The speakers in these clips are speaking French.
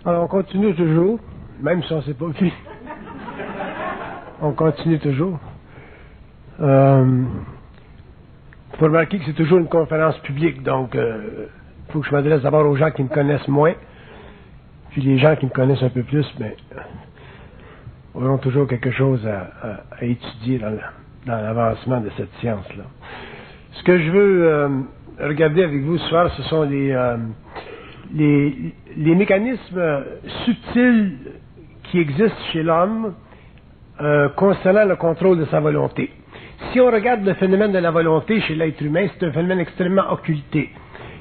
Alors, on continue toujours, même si on ne s'est pas vu. On continue toujours. Il faut remarquer que c'est toujours une conférence publique, donc il faut que je m'adresse d'abord aux gens qui me connaissent moins, puis les gens qui me connaissent un peu plus, mais auront toujours quelque chose à étudier dans l'avancement de cette science-là. Ce que je veux regarder avec vous ce soir, ce sont les mécanismes subtils qui existent chez l'homme concernant le contrôle de sa volonté. Si on regarde le phénomène de la volonté chez l'être humain, c'est un phénomène extrêmement occulté.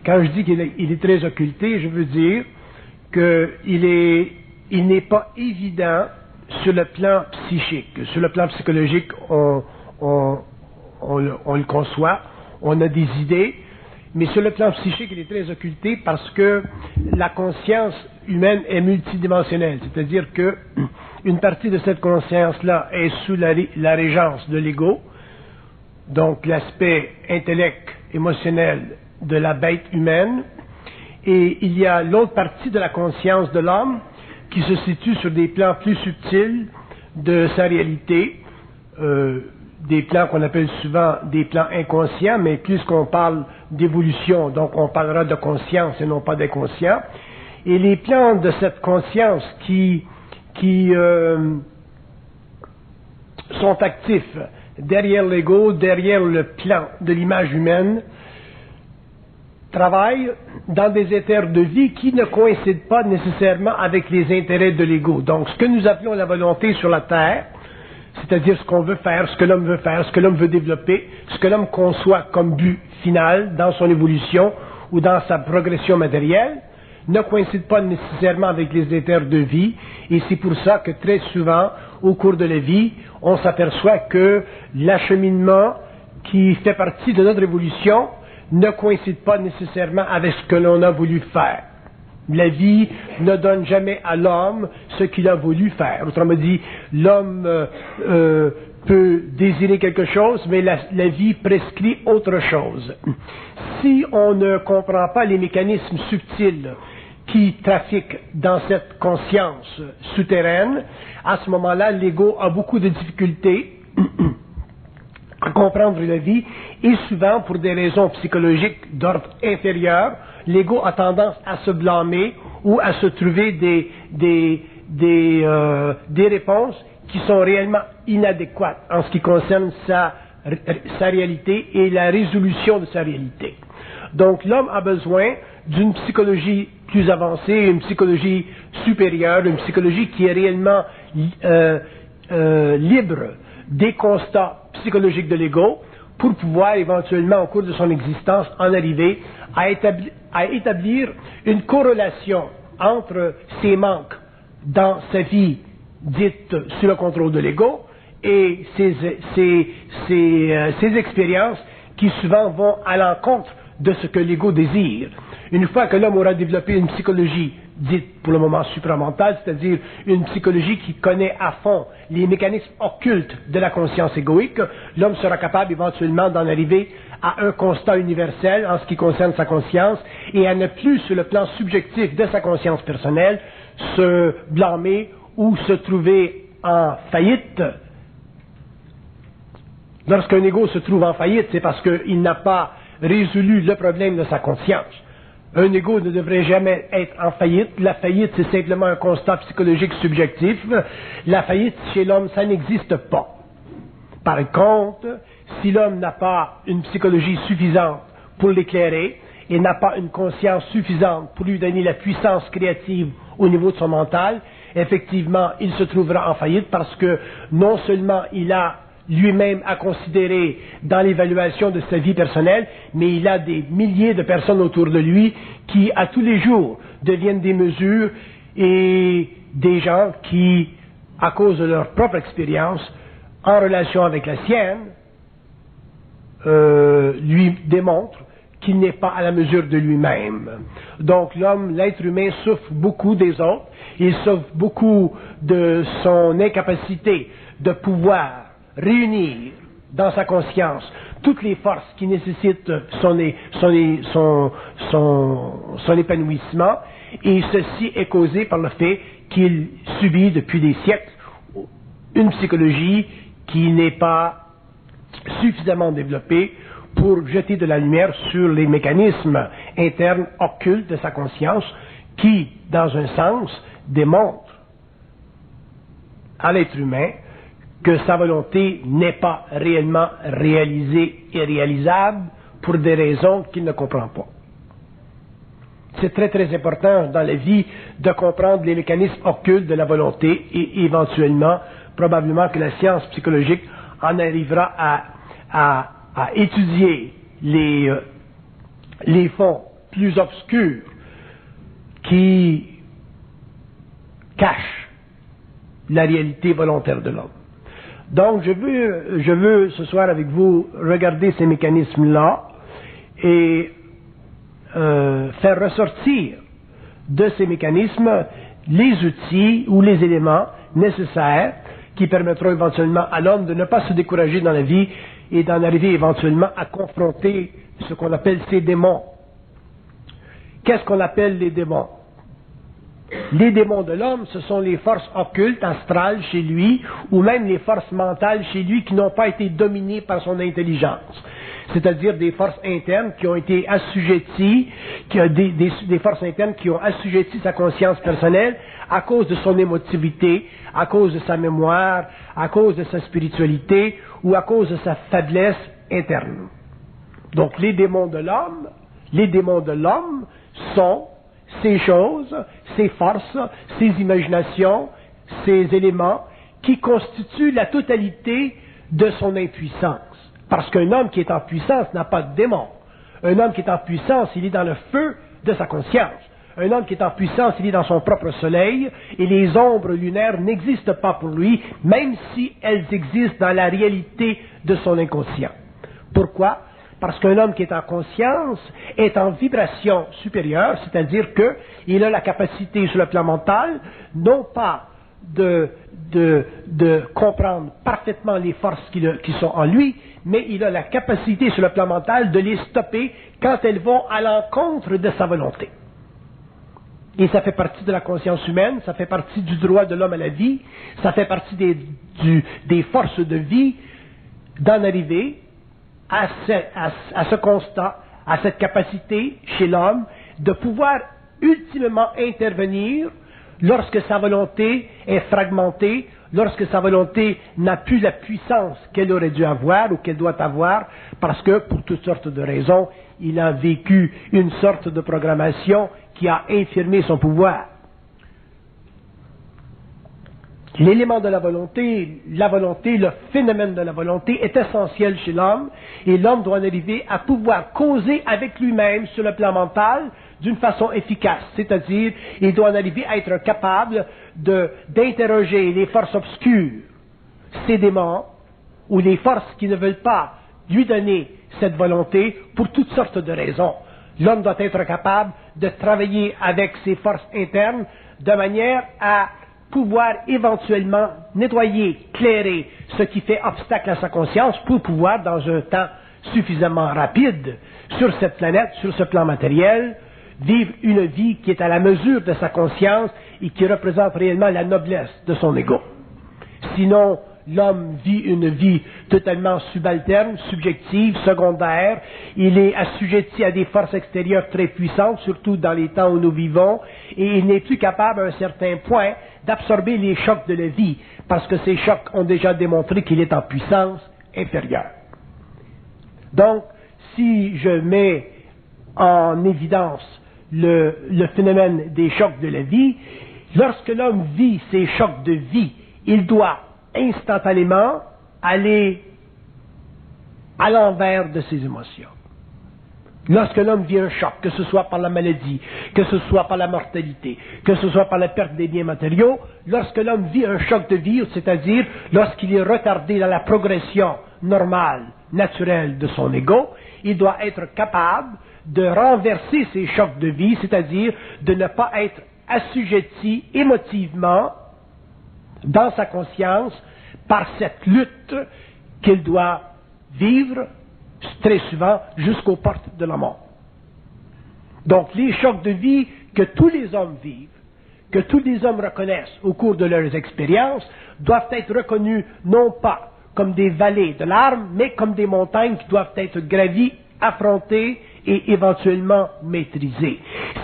Quand je dis qu'il est très occulté, je veux dire qu'il n'est pas évident sur le plan psychique. Sur le plan psychologique, on le conçoit, on a des idées, mais sur le plan psychique, il est très occulté parce que la conscience humaine est multidimensionnelle, c'est-à-dire que une partie de cette conscience-là est sous la régence de l'ego, donc l'aspect intellect, émotionnel de la bête humaine, et il y a l'autre partie de la conscience de l'homme qui se situe sur des plans plus subtils de sa réalité, des plans qu'on appelle souvent des plans inconscients, mais puisqu'on parle d'évolution, donc on parlera de conscience et non pas d'inconscient. Et les plans de cette conscience qui sont actifs derrière l'ego, derrière le plan de l'image humaine, travaillent dans des éthers de vie qui ne coïncident pas nécessairement avec les intérêts de l'ego. Donc, ce que nous appelons la volonté sur la Terre, c'est-à-dire ce qu'on veut faire, ce que l'homme veut faire, ce que l'homme veut développer, ce que l'homme conçoit comme but final dans son évolution ou dans sa progression matérielle, ne coïncide pas nécessairement avec les éthers de vie, et c'est pour ça que très souvent, au cours de la vie, on s'aperçoit que l'acheminement qui fait partie de notre évolution ne coïncide pas nécessairement avec ce que l'on a voulu faire. La vie ne donne jamais à l'homme ce qu'il a voulu faire. Autrement dit, l'homme peut désirer quelque chose, mais la vie prescrit autre chose. Si on ne comprend pas les mécanismes subtils qui trafiquent dans cette conscience souterraine, à ce moment-là, l'ego a beaucoup de difficultés à comprendre la vie, et souvent, pour des raisons psychologiques d'ordre inférieur, l'ego a tendance à se blâmer ou à se trouver des réponses qui sont réellement inadéquates en ce qui concerne sa réalité et la résolution de sa réalité. Donc l'homme a besoin d'une psychologie plus avancée, une psychologie supérieure, une psychologie qui est réellement libre des constats psychologiques de l'ego, pour pouvoir éventuellement, au cours de son existence, en arriver à établir une corrélation entre ses manques dans sa vie dite sous le contrôle de l'ego et ses expériences qui souvent vont à l'encontre de ce que l'ego désire. Une fois que l'homme aura développé une psychologie dite pour le moment supramentale, c'est-à-dire une psychologie qui connaît à fond les mécanismes occultes de la conscience égoïque, l'homme sera capable éventuellement d'en arriver à un constat universel en ce qui concerne sa conscience et à ne plus, sur le plan subjectif de sa conscience personnelle, se blâmer ou se trouver en faillite. Lorsqu'un ego se trouve en faillite, c'est parce qu'il n'a pas résolu le problème de sa conscience. Un ego ne devrait jamais être en faillite. La faillite, c'est simplement un constat psychologique subjectif. La faillite, chez l'homme, ça n'existe pas. Par contre, si l'homme n'a pas une psychologie suffisante pour l'éclairer et n'a pas une conscience suffisante pour lui donner la puissance créative au niveau de son mental, effectivement, il se trouvera en faillite parce que non seulement il a lui-même à considérer dans l'évaluation de sa vie personnelle, mais il a des milliers de personnes autour de lui qui, à tous les jours, deviennent des mesures et des gens qui, à cause de leur propre expérience, en relation avec la sienne, lui démontrent qu'il n'est pas à la mesure de lui-même. Donc l'homme, l'être humain, souffre beaucoup des autres, il souffre beaucoup de son incapacité de pouvoir réunir dans sa conscience toutes les forces qui nécessitent son épanouissement, et ceci est causé par le fait qu'il subit depuis des siècles une psychologie qui n'est pas suffisamment développée pour jeter de la lumière sur les mécanismes internes occultes de sa conscience qui, dans un sens, démontrent à l'être humain que sa volonté n'est pas réellement réalisée et réalisable pour des raisons qu'il ne comprend pas. C'est très très important dans la vie de comprendre les mécanismes occultes de la volonté et éventuellement, probablement que la science psychologique en arrivera à étudier les fonds plus obscurs qui cachent la réalité volontaire de l'homme. Donc, je veux ce soir avec vous regarder ces mécanismes-là et faire ressortir de ces mécanismes les outils ou les éléments nécessaires qui permettront éventuellement à l'homme de ne pas se décourager dans la vie et d'en arriver éventuellement à confronter ce qu'on appelle ses démons. Qu'est-ce qu'on appelle les démons? Les démons de l'homme, ce sont les forces occultes, astrales chez lui, ou même les forces mentales chez lui qui n'ont pas été dominées par son intelligence. C'est-à-dire des forces internes qui ont été assujetties, des forces internes qui ont assujetti sa conscience personnelle à cause de son émotivité, à cause de sa mémoire, à cause de sa spiritualité ou à cause de sa faiblesse interne. Donc les démons de l'homme sont ces choses, ces forces, ces imaginations, ces éléments qui constituent la totalité de son impuissance. Parce qu'un homme qui est en puissance n'a pas de démon. Un homme qui est en puissance, il est dans le feu de sa conscience. Un homme qui est en puissance, il est dans son propre soleil, et les ombres lunaires n'existent pas pour lui, même si elles existent dans la réalité de son inconscient. Pourquoi? Parce qu'un homme qui est en conscience est en vibration supérieure, c'est-à-dire qu'il a la capacité sur le plan mental, non pas de comprendre parfaitement les forces qui sont en lui, mais il a la capacité sur le plan mental de les stopper quand elles vont à l'encontre de sa volonté. Et ça fait partie de la conscience humaine, ça fait partie du droit de l'homme à la vie, ça fait partie des forces de vie d'en arriver à ce constat, à cette capacité chez l'homme de pouvoir ultimement intervenir lorsque sa volonté est fragmentée, lorsque sa volonté n'a plus la puissance qu'elle aurait dû avoir ou qu'elle doit avoir, parce que, pour toutes sortes de raisons, il a vécu une sorte de programmation qui a infirmé son pouvoir. L'élément de la volonté, le phénomène de la volonté est essentiel chez l'homme et l'homme doit en arriver à pouvoir causer avec lui-même sur le plan mental d'une façon efficace. C'est-à-dire, il doit en arriver à être capable d'interroger les forces obscures, ces démons, ou les forces qui ne veulent pas lui donner cette volonté pour toutes sortes de raisons. L'homme doit être capable de travailler avec ses forces internes de manière à pouvoir éventuellement nettoyer, clairer ce qui fait obstacle à sa conscience pour pouvoir, dans un temps suffisamment rapide, sur cette planète, sur ce plan matériel, vivre une vie qui est à la mesure de sa conscience et qui représente réellement la noblesse de son ego. Sinon, l'homme vit une vie totalement subalterne, subjective, secondaire. Il est assujetti à des forces extérieures très puissantes, surtout dans les temps où nous vivons, et il n'est plus capable à un certain point d'absorber les chocs de la vie, parce que ces chocs ont déjà démontré qu'il est en puissance inférieure. Donc, si je mets en évidence le phénomène des chocs de la vie, lorsque l'homme vit ces chocs de vie, il doit instantanément aller à l'envers de ses émotions. Lorsque l'homme vit un choc, que ce soit par la maladie, que ce soit par la mortalité, que ce soit par la perte des biens matériaux, lorsque l'homme vit un choc de vie, c'est-à-dire lorsqu'il est retardé dans la progression normale, naturelle de son ego, il doit être capable de renverser ces chocs de vie, c'est-à-dire de ne pas être assujetti émotivement dans sa conscience par cette lutte qu'il doit vivre très souvent jusqu'aux portes de la mort. Donc les chocs de vie que tous les hommes vivent, que tous les hommes reconnaissent au cours de leurs expériences, doivent être reconnus non pas comme des vallées de larmes, mais comme des montagnes qui doivent être gravies, affrontées et éventuellement maîtrisées.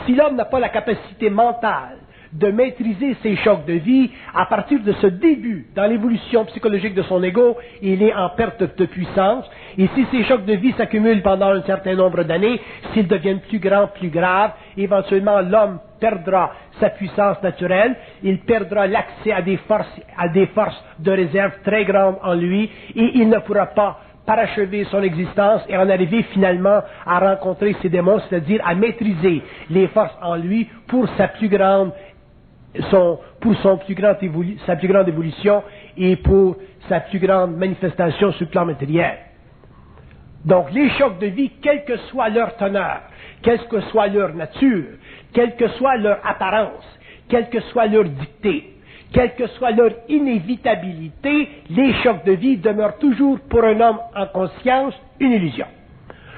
Si l'homme n'a pas la capacité mentale de maîtriser ses chocs de vie, à partir de ce début dans l'évolution psychologique de son ego, il est en perte de puissance. Et si ces chocs de vie s'accumulent pendant un certain nombre d'années, s'ils deviennent plus grands, plus graves, éventuellement l'homme perdra sa puissance naturelle, il perdra l'accès à des forces de réserve très grandes en lui, et il ne pourra pas parachever son existence et en arriver finalement à rencontrer ses démons, c'est-à-dire à maîtriser les forces en lui pour sa plus grande évolution et pour sa plus grande manifestation sur le plan matériel. Donc les chocs de vie, quelle que soit leur teneur, quelle que soit leur nature, quelle que soit leur apparence, quelle que soit leur dictée, quelle que soit leur inévitabilité, les chocs de vie demeurent toujours pour un homme en conscience une illusion.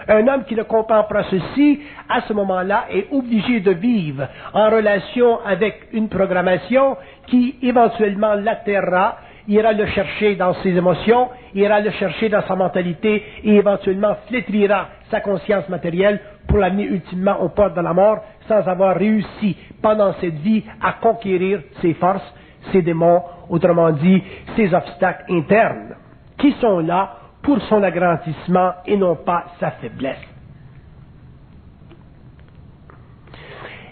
Un homme qui ne comprend pas ceci, à ce moment-là, est obligé de vivre en relation avec une programmation qui éventuellement l'atterrera, ira le chercher dans ses émotions, ira le chercher dans sa mentalité et éventuellement flétrira sa conscience matérielle pour l'amener ultimement au port de la mort sans avoir réussi pendant cette vie à conquérir ses forces, ses démons, autrement dit, ses obstacles internes, qui sont là pour son agrandissement et non pas sa faiblesse.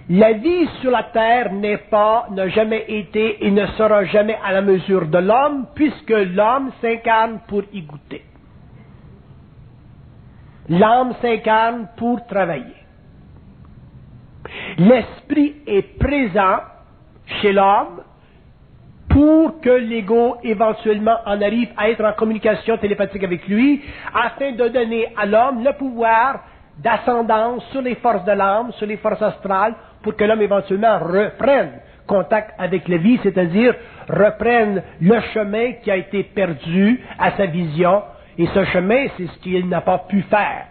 La vie sur la terre n'a jamais été et ne sera jamais à la mesure de l'homme, puisque l'homme s'incarne pour y goûter. L'âme s'incarne pour travailler. L'esprit est présent chez l'homme pour que l'ego éventuellement en arrive à être en communication télépathique avec lui, afin de donner à l'homme le pouvoir d'ascendance sur les forces de l'âme, sur les forces astrales, pour que l'homme éventuellement reprenne contact avec la vie, c'est-à-dire reprenne le chemin qui a été perdu à sa vision, et ce chemin, c'est ce qu'il n'a pas pu faire,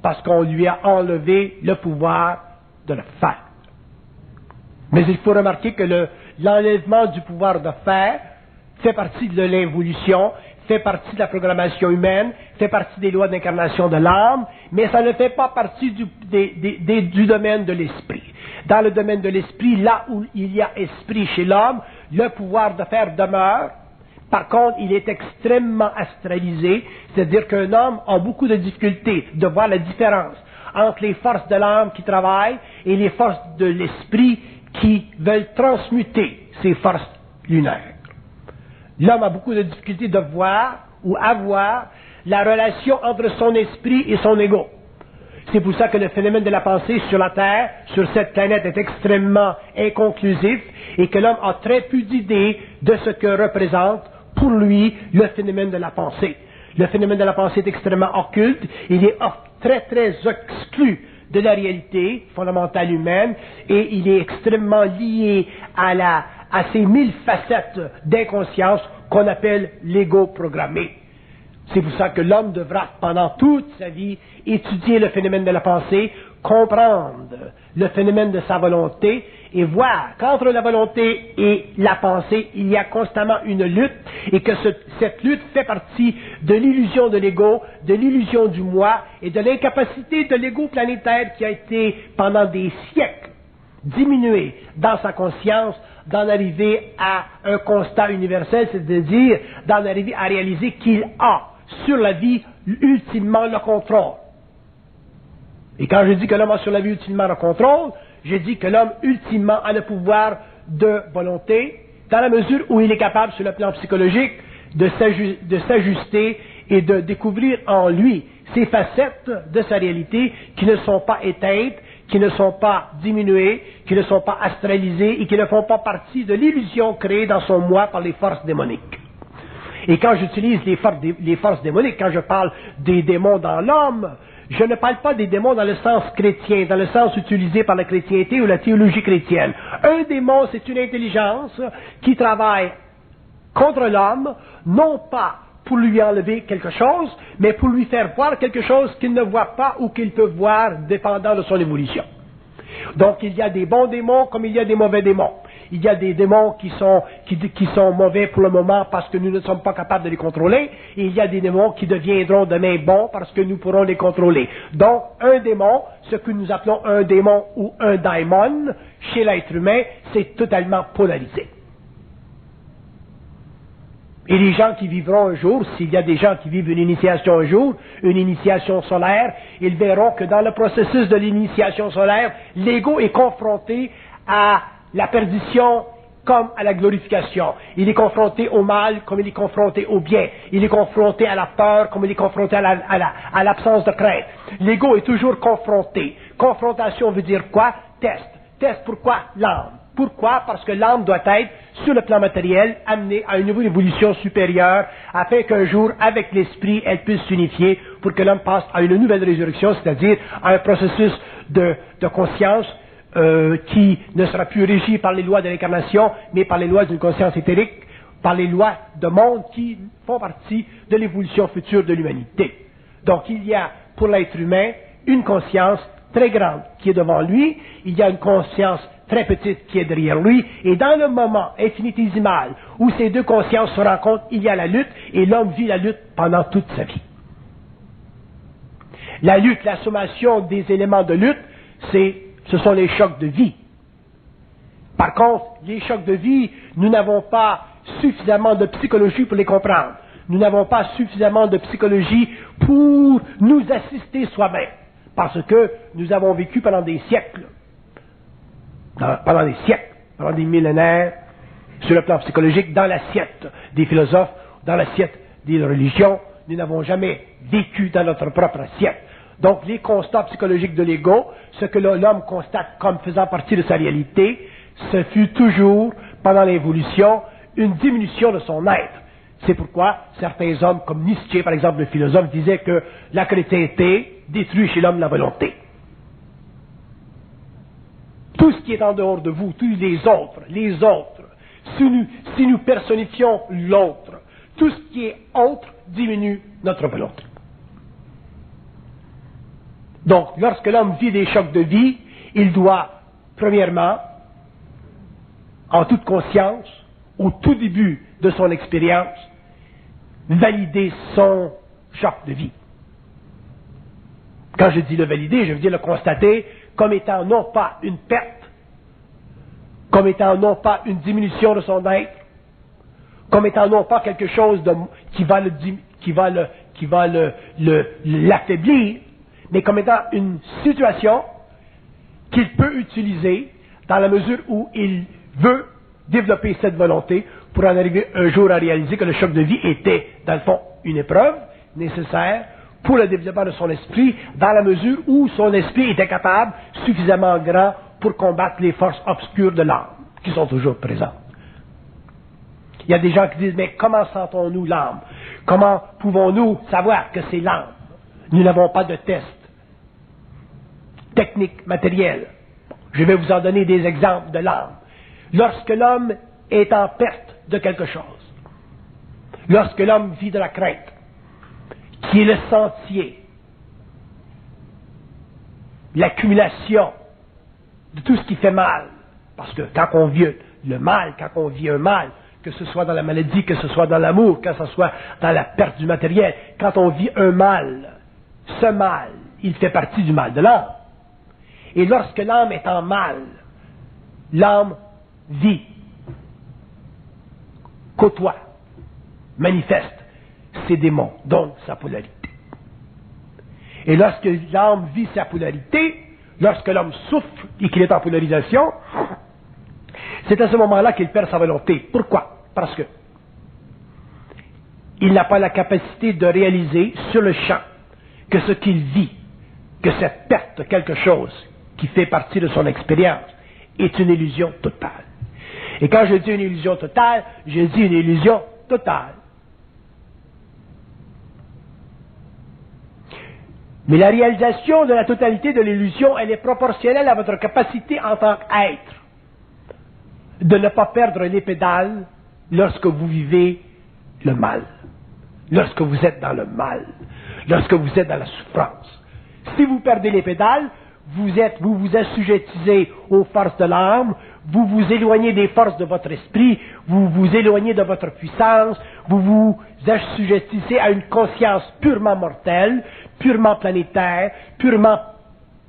parce qu'on lui a enlevé le pouvoir de le faire. Mais il faut remarquer que l'enlèvement du pouvoir de faire fait partie de l'évolution, fait partie de la programmation humaine, fait partie des lois d'incarnation de l'âme, mais ça ne fait pas partie du domaine de l'esprit. Dans le domaine de l'esprit, là où il y a esprit chez l'homme, le pouvoir de faire demeure. Par contre, il est extrêmement astralisé, c'est-à-dire qu'un homme a beaucoup de difficultés de voir la différence entre les forces de l'âme qui travaillent et les forces de l'esprit qui veulent transmuter ces forces lunaires. L'homme a beaucoup de difficultés de voir ou avoir la relation entre son esprit et son ego. C'est pour ça que le phénomène de la pensée sur la Terre, sur cette planète, est extrêmement inconclusif et que l'homme a très peu d'idées de ce que représente pour lui le phénomène de la pensée. Le phénomène de la pensée est extrêmement occulte, il est très très exclu de la réalité fondamentale humaine et il est extrêmement lié à ces 1000 facettes d'inconscience qu'on appelle l'ego programmé. C'est pour ça que l'homme devra, pendant toute sa vie, étudier le phénomène de la pensée, comprendre le phénomène de sa volonté et voir qu'entre la volonté et la pensée, il y a constamment une lutte et que cette lutte fait partie de l'illusion de l'ego, de l'illusion du moi et de l'incapacité de l'ego planétaire qui a été, pendant des siècles, diminué dans sa conscience, d'en arriver à un constat universel, c'est-à-dire d'en arriver à réaliser qu'il a sur la vie ultimement le contrôle. Et quand je dis que l'homme a sur la vie ultimement le contrôle, je dis que l'homme ultimement a le pouvoir de volonté, dans la mesure où il est capable sur le plan psychologique de s'ajuster et de découvrir en lui ces facettes de sa réalité qui ne sont pas éteintes, qui ne sont pas diminuées, qui ne sont pas astralisées et qui ne font pas partie de l'illusion créée dans son moi par les forces démoniques. Et quand j'utilise les forces démoniques, quand je parle des démons dans l'homme, je ne parle pas des démons dans le sens chrétien, dans le sens utilisé par la chrétienté ou la théologie chrétienne. Un démon, c'est une intelligence qui travaille contre l'homme, non pas pour lui enlever quelque chose, mais pour lui faire voir quelque chose qu'il ne voit pas ou qu'il peut voir dépendant de son évolution. Donc il y a des bons démons comme il y a des mauvais démons. Il y a des démons qui sont mauvais pour le moment parce que nous ne sommes pas capables de les contrôler, et il y a des démons qui deviendront demain bons parce que nous pourrons les contrôler. Donc, un démon, ce que nous appelons un démon ou un daimon, chez l'être humain, c'est totalement polarisé. Et les gens qui vivront un jour, s'il y a des gens qui vivent une initiation un jour, une initiation solaire, ils verront que dans le processus de l'initiation solaire, l'ego est confronté à la perdition comme à la glorification. Il est confronté au mal comme il est confronté au bien. Il est confronté à la peur comme il est confronté à l'absence de crainte. L'ego est toujours confronté. Confrontation veut dire quoi? Test. Test pourquoi? L'âme. Pourquoi? Parce que l'âme doit être, sur le plan matériel, amenée à un niveau d'évolution supérieur, afin qu'un jour, avec l'esprit, elle puisse s'unifier pour que l'homme passe à une nouvelle résurrection, c'est-à-dire à un processus de conscience qui ne sera plus régi par les lois de l'incarnation, mais par les lois d'une conscience éthérique, par les lois de monde qui font partie de l'évolution future de l'humanité. Donc il y a pour l'être humain une conscience très grande qui est devant lui, il y a une conscience très petite qui est derrière lui, et dans le moment infinitésimal où ces deux consciences se rencontrent, il y a la lutte, et l'homme vit la lutte pendant toute sa vie. La lutte, la sommation des éléments de lutte, ce sont les chocs de vie. Par contre, les chocs de vie, nous n'avons pas suffisamment de psychologie pour les comprendre. Nous n'avons pas suffisamment de psychologie pour nous assister soi-même. Parce que nous avons vécu pendant des siècles, pendant des millénaires, sur le plan psychologique, dans l'assiette des philosophes, dans l'assiette des religions. Nous n'avons jamais vécu dans notre propre assiette. Donc, les constats psychologiques de l'ego, ce que l'homme constate comme faisant partie de sa réalité, ce fut toujours, pendant l'évolution, une diminution de son être. C'est pourquoi certains hommes, comme Nietzsche, par exemple, le philosophe, disaient que la chrétienté détruit chez l'homme la volonté. Tout ce qui est en dehors de vous, tous les autres, si nous personnifions l'autre, tout ce qui est autre diminue notre volonté. Donc, lorsque l'homme vit des chocs de vie, il doit, premièrement, en toute conscience, au tout début de son expérience, valider son choc de vie. Quand je dis le valider, je veux dire le constater comme étant non pas une perte, comme étant non pas une diminution de son être, comme étant non pas quelque chose qui va l'affaiblir, mais comme étant une situation qu'il peut utiliser dans la mesure où il veut développer cette volonté pour en arriver un jour à réaliser que le choc de vie était, dans le fond, une épreuve nécessaire pour le développement de son esprit, dans la mesure où son esprit était capable, suffisamment grand, pour combattre les forces obscures de l'âme, qui sont toujours présentes. Il y a des gens qui disent, mais comment sentons-nous l'âme? Comment pouvons-nous savoir que c'est l'âme? Nous n'avons pas de test technique, matériel. Je vais vous en donner des exemples de l'âme. Lorsque l'homme est en perte de quelque chose, lorsque l'homme vit de la crainte, qui est le sentier, l'accumulation de tout ce qui fait mal, parce que quand on vit le mal, quand on vit un mal, que ce soit dans la maladie, que ce soit dans l'amour, que ce soit dans la perte du matériel, quand on vit un mal, ce mal, il fait partie du mal de l'âme. Et lorsque l'âme est en mal, l'âme vit, côtoie, manifeste ses démons, donc sa polarité. Et lorsque l'âme vit sa polarité, lorsque l'homme souffre et qu'il est en polarisation, c'est à ce moment-là qu'il perd sa volonté. Pourquoi? Parce que il n'a pas la capacité de réaliser sur le champ que ce qu'il vit, que cette perte de quelque chose qui fait partie de son expérience est une illusion totale. Et quand je dis une illusion totale, je dis une illusion totale. Mais la réalisation de la totalité de l'illusion, elle est proportionnelle à votre capacité en tant qu'être de ne pas perdre les pédales lorsque vous vivez le mal, lorsque vous êtes dans le mal, lorsque vous êtes dans la souffrance. Si vous perdez les pédales, vous vous assujettissez aux forces de l'âme, vous vous éloignez des forces de votre esprit, vous vous éloignez de votre puissance, vous vous assujettissez à une conscience purement mortelle, purement planétaire, purement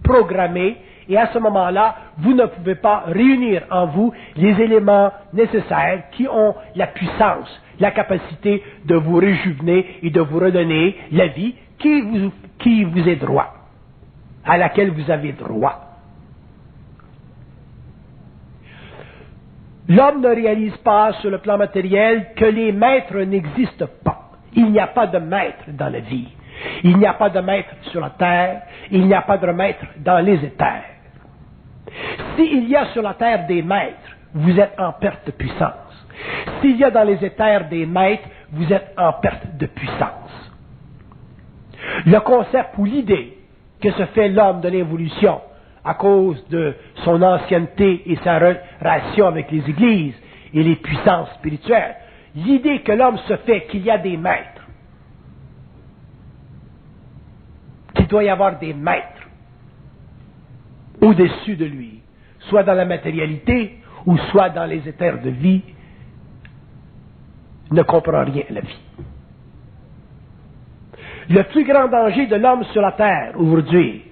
programmée, et à ce moment-là, vous ne pouvez pas réunir en vous les éléments nécessaires qui ont la puissance, la capacité de vous réjuvener et de vous redonner la vie qui vous est droit, à laquelle vous avez droit. L'homme ne réalise pas sur le plan matériel que les maîtres n'existent pas. Il n'y a pas de maître dans la vie. Il n'y a pas de maître sur la terre. Il n'y a pas de maître dans les éthers. S'il y a sur la terre des maîtres, vous êtes en perte de puissance. S'il y a dans les éthers des maîtres, vous êtes en perte de puissance. Le concept ou l'idée que se fait l'homme de l'évolution à cause de son ancienneté et sa relation avec les églises et les puissances spirituelles, l'idée que l'homme se fait qu'il y a des maîtres, qu'il doit y avoir des maîtres au-dessus de lui, soit dans la matérialité ou soit dans les éthers de vie, ne comprend rien à la vie. Le plus grand danger de l'homme sur la terre aujourd'hui,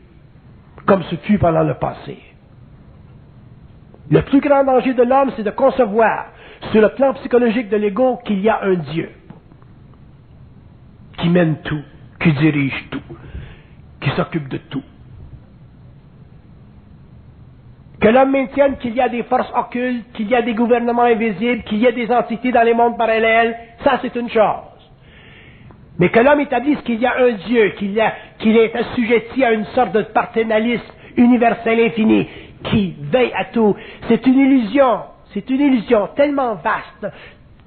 comme ce fut pendant le passé, le plus grand danger de l'homme, c'est de concevoir sur le plan psychologique de l'ego qu'il y a un Dieu qui mène tout, qui dirige tout, qui s'occupe de tout. Que l'homme maintienne qu'il y a des forces occultes, qu'il y a des gouvernements invisibles, qu'il y a des entités dans les mondes parallèles, ça c'est une chose. Mais que l'homme établisse qu'il y a un Dieu, qu'il est assujetti à une sorte de paternalisme universel infini, qui veille à tout, c'est une illusion tellement vaste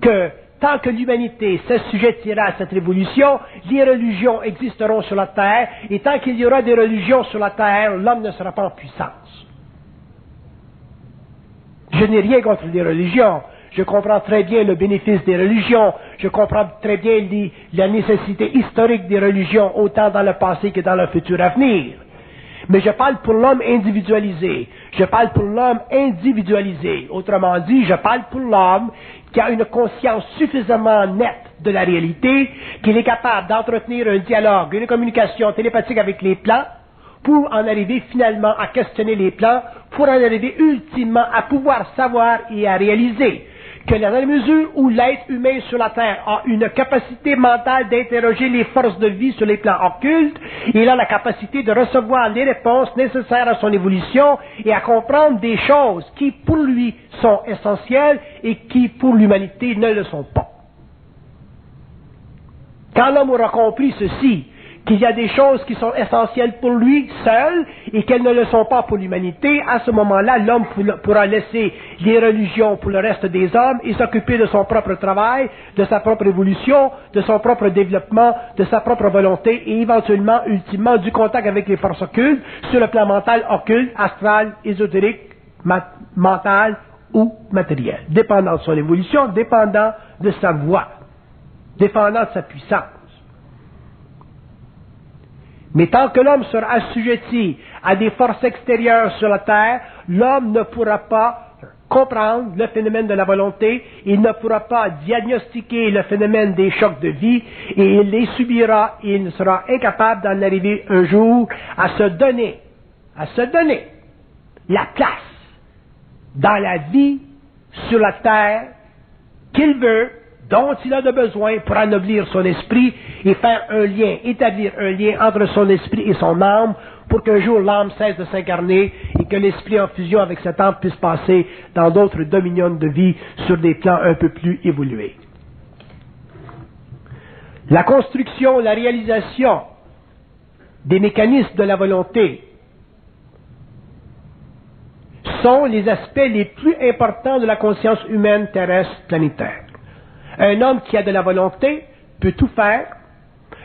que tant que l'humanité s'assujettira à cette révolution, les religions existeront sur la terre, et tant qu'il y aura des religions sur la terre, l'homme ne sera pas en puissance. Je n'ai rien contre les religions. Je comprends très bien le bénéfice des religions. Je comprends très bien la nécessité historique des religions, autant dans le passé que dans le futur avenir. Mais je parle pour l'homme individualisé. Je parle pour l'homme individualisé. Autrement dit, je parle pour l'homme qui a une conscience suffisamment nette de la réalité, qu'il est capable d'entretenir un dialogue, une communication télépathique avec les plans, pour en arriver finalement à questionner les plans, pour en arriver ultimement à pouvoir savoir et à réaliser que dans la mesure où l'être humain sur la Terre a une capacité mentale d'interroger les forces de vie sur les plans occultes, il a la capacité de recevoir les réponses nécessaires à son évolution et à comprendre des choses qui pour lui sont essentielles et qui pour l'humanité ne le sont pas. Quand l'homme aura compris ceci, qu'il y a des choses qui sont essentielles pour lui seul et qu'elles ne le sont pas pour l'humanité, à ce moment-là, l'homme pourra laisser les religions pour le reste des hommes et s'occuper de son propre travail, de sa propre évolution, de son propre développement, de sa propre volonté et éventuellement, ultimement, du contact avec les forces occultes sur le plan mental, occulte, astral, ésotérique, mental ou matériel, dépendant de son évolution, dépendant de sa voix, dépendant de sa puissance. Mais tant que l'homme sera assujetti à des forces extérieures sur la terre, l'homme ne pourra pas comprendre le phénomène de la volonté, il ne pourra pas diagnostiquer le phénomène des chocs de vie, et il les subira, et il sera incapable d'en arriver un jour à se donner la place dans la vie sur la terre qu'il veut, dont il a de besoin pour anoblir son esprit et faire un lien, établir un lien entre son esprit et son âme pour qu'un jour l'âme cesse de s'incarner et que l'esprit en fusion avec cette âme puisse passer dans d'autres dominions de vie sur des plans un peu plus évolués. La construction, la réalisation des mécanismes de la volonté sont les aspects les plus importants de la conscience humaine terrestre planétaire. Un homme qui a de la volonté peut tout faire.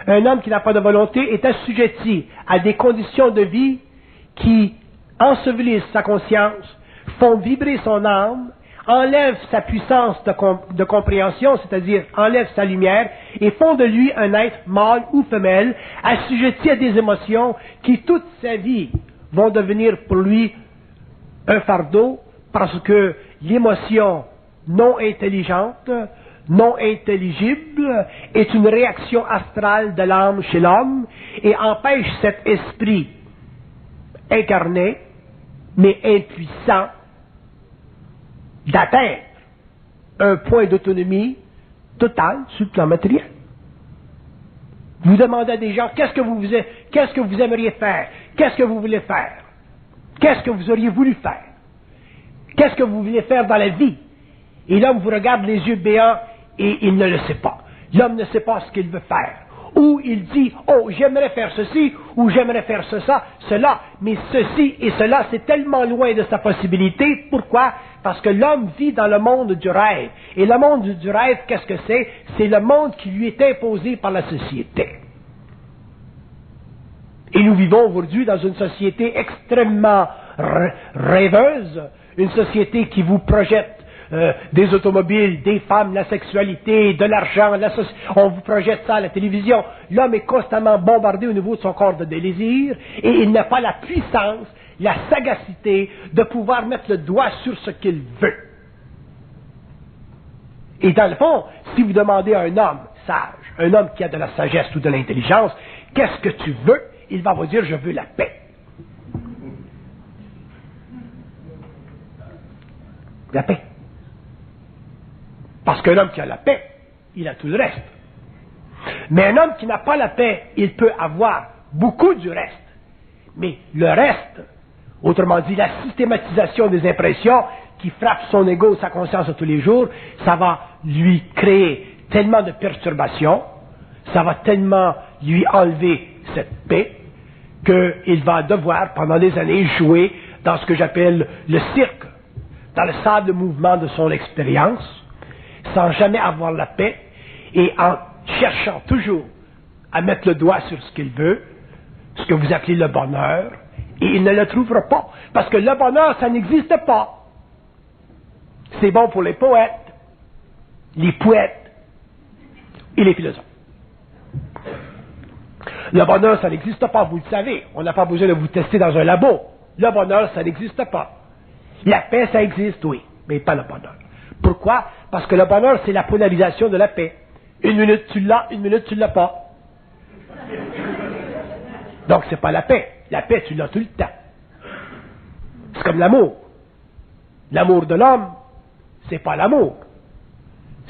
Un homme qui n'a pas de volonté est assujetti à des conditions de vie qui ensevelissent sa conscience, font vibrer son âme, enlèvent sa puissance de compréhension, c'est-à-dire enlèvent sa lumière, et font de lui un être mâle ou femelle, assujetti à des émotions qui toute sa vie vont devenir pour lui un fardeau parce que l'émotion non intelligente, non intelligible, est une réaction astrale de l'âme chez l'homme et empêche cet esprit incarné, mais impuissant, d'atteindre un point d'autonomie totale sur le plan matériel. Vous demandez à des gens, qu'est-ce que vous aimeriez faire? Qu'est-ce que vous voulez faire? Qu'est-ce que vous auriez voulu faire? Qu'est-ce que vous voulez faire dans la vie? Et l'homme vous regarde les yeux béants et il ne le sait pas. L'homme ne sait pas ce qu'il veut faire. Ou il dit, oh, j'aimerais faire ceci, ou j'aimerais faire cela, mais ceci et cela, c'est tellement loin de sa possibilité. Pourquoi? Parce que l'homme vit dans le monde du rêve. Et le monde du rêve, qu'est-ce que c'est? C'est le monde qui lui est imposé par la société. Et nous vivons aujourd'hui dans une société extrêmement rêveuse, une société qui vous projette des automobiles, des femmes, la sexualité, de l'argent, on vous projette ça à la télévision. L'homme est constamment bombardé au niveau de son corps de désir et il n'a pas la puissance, la sagacité de pouvoir mettre le doigt sur ce qu'il veut. Et dans le fond, si vous demandez à un homme sage, un homme qui a de la sagesse ou de l'intelligence, qu'est-ce que tu veux? Il va vous dire, je veux la paix. La paix. Parce qu'un homme qui a la paix, il a tout le reste. Mais un homme qui n'a pas la paix, il peut avoir beaucoup du reste. Mais le reste, autrement dit, la systématisation des impressions qui frappent son ego, sa conscience de tous les jours, ça va lui créer tellement de perturbations, ça va tellement lui enlever cette paix, qu'il va devoir, pendant des années, jouer dans ce que j'appelle le cirque, dans le sable mouvement de son expérience, sans jamais avoir la paix, et en cherchant toujours à mettre le doigt sur ce qu'il veut, ce que vous appelez le bonheur, et il ne le trouvera pas, parce que le bonheur, ça n'existe pas. C'est bon pour les poètes, les poètes et les philosophes. Le bonheur, ça n'existe pas, vous le savez. On n'a pas besoin de vous tester dans un labo. Le bonheur, ça n'existe pas. La paix, ça existe, oui, mais pas le bonheur. Pourquoi? Parce que le bonheur, c'est la polarisation de la paix. Une minute tu l'as, une minute tu l'as pas. Donc, c'est pas la paix. La paix, tu l'as tout le temps. C'est comme l'amour. L'amour de l'homme, c'est pas l'amour.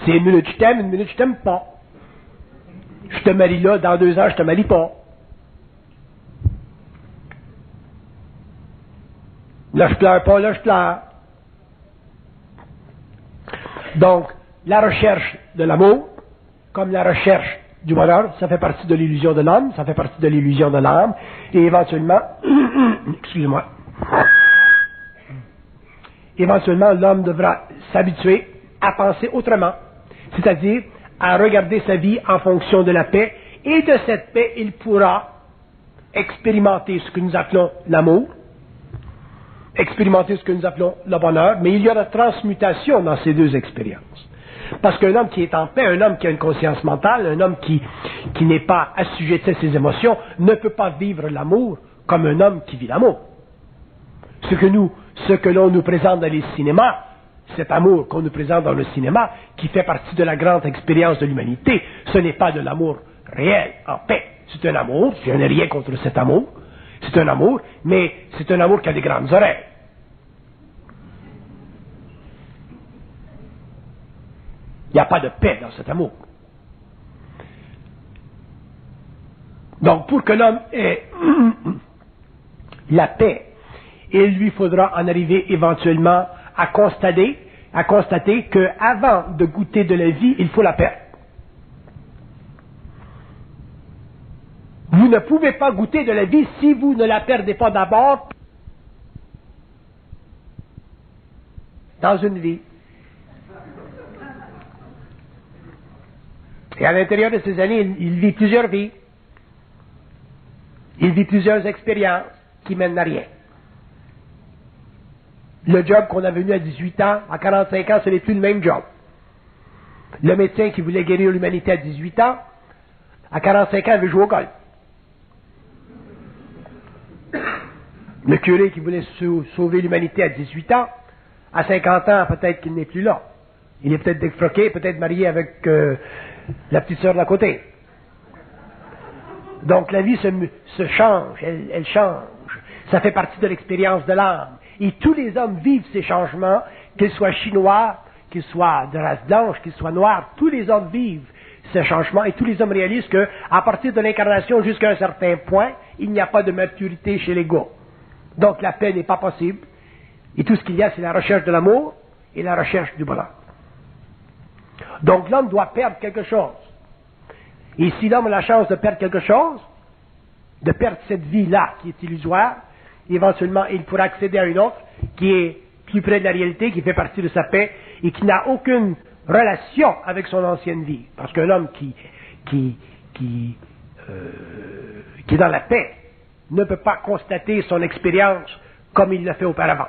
C'est une minute je t'aime, une minute je t'aime pas. Je te marie là, dans 2 ans, je te marie pas. Là, je pleure pas, là, je pleure. Donc, la recherche de l'amour, comme la recherche du bonheur, ça fait partie de l'illusion de l'homme, ça fait partie de l'illusion de l'âme, et éventuellement, excusez-moi, éventuellement, l'homme devra s'habituer à penser autrement, c'est-à-dire à regarder sa vie en fonction de la paix, et de cette paix, il pourra expérimenter ce que nous appelons l'amour, expérimenter ce que nous appelons le bonheur, mais il y aura transmutation dans ces deux expériences. Parce qu'un homme qui est en paix, un homme qui a une conscience mentale, un homme qui n'est pas assujetti à ses émotions, ne peut pas vivre l'amour comme un homme qui vit l'amour. Ce que l'on nous présente dans les cinémas, cet amour qu'on nous présente dans le cinéma, qui fait partie de la grande expérience de l'humanité, ce n'est pas de l'amour réel, en paix. C'est un amour, je n'ai rien contre cet amour, c'est un amour, mais c'est un amour qui a des grandes oreilles. Il n'y a pas de paix dans cet amour. Donc, pour que l'homme ait la paix, il lui faudra en arriver éventuellement à constater qu'avant de goûter de la vie, il faut la perdre. Vous ne pouvez pas goûter de la vie si vous ne la perdez pas d'abord dans une vie. Et à l'intérieur de ces années, il vit plusieurs vies. Il vit plusieurs expériences qui mènent à rien. Le job qu'on a venu à 18 ans, à 45 ans, ce n'est plus le même job. Le médecin qui voulait guérir l'humanité à 18 ans, à 45 ans, il veut jouer au golf. Le curé qui voulait sauver l'humanité à 18 ans, à 50 ans, peut-être qu'il n'est plus là. Il est peut-être défroqué, peut-être marié avec la petite sœur d'à côté. Donc la vie se change, elle change. Ça fait partie de l'expérience de l'âme. Et tous les hommes vivent ces changements, qu'ils soient chinois, qu'ils soient de race blanche, qu'ils soient noirs, tous les hommes vivent ces changements et tous les hommes réalisent qu'à partir de l'incarnation jusqu'à un certain point, il n'y a pas de maturité chez l'ego. Donc la paix n'est pas possible. Et tout ce qu'il y a, c'est la recherche de l'amour et la recherche du bonheur. Donc l'homme doit perdre quelque chose. Et si l'homme a la chance de perdre quelque chose, de perdre cette vie-là qui est illusoire, éventuellement il pourra accéder à une autre qui est plus près de la réalité, qui fait partie de sa paix et qui n'a aucune relation avec son ancienne vie. Parce qu'un homme qui est dans la paix ne peut pas constater son expérience comme il l'a fait auparavant.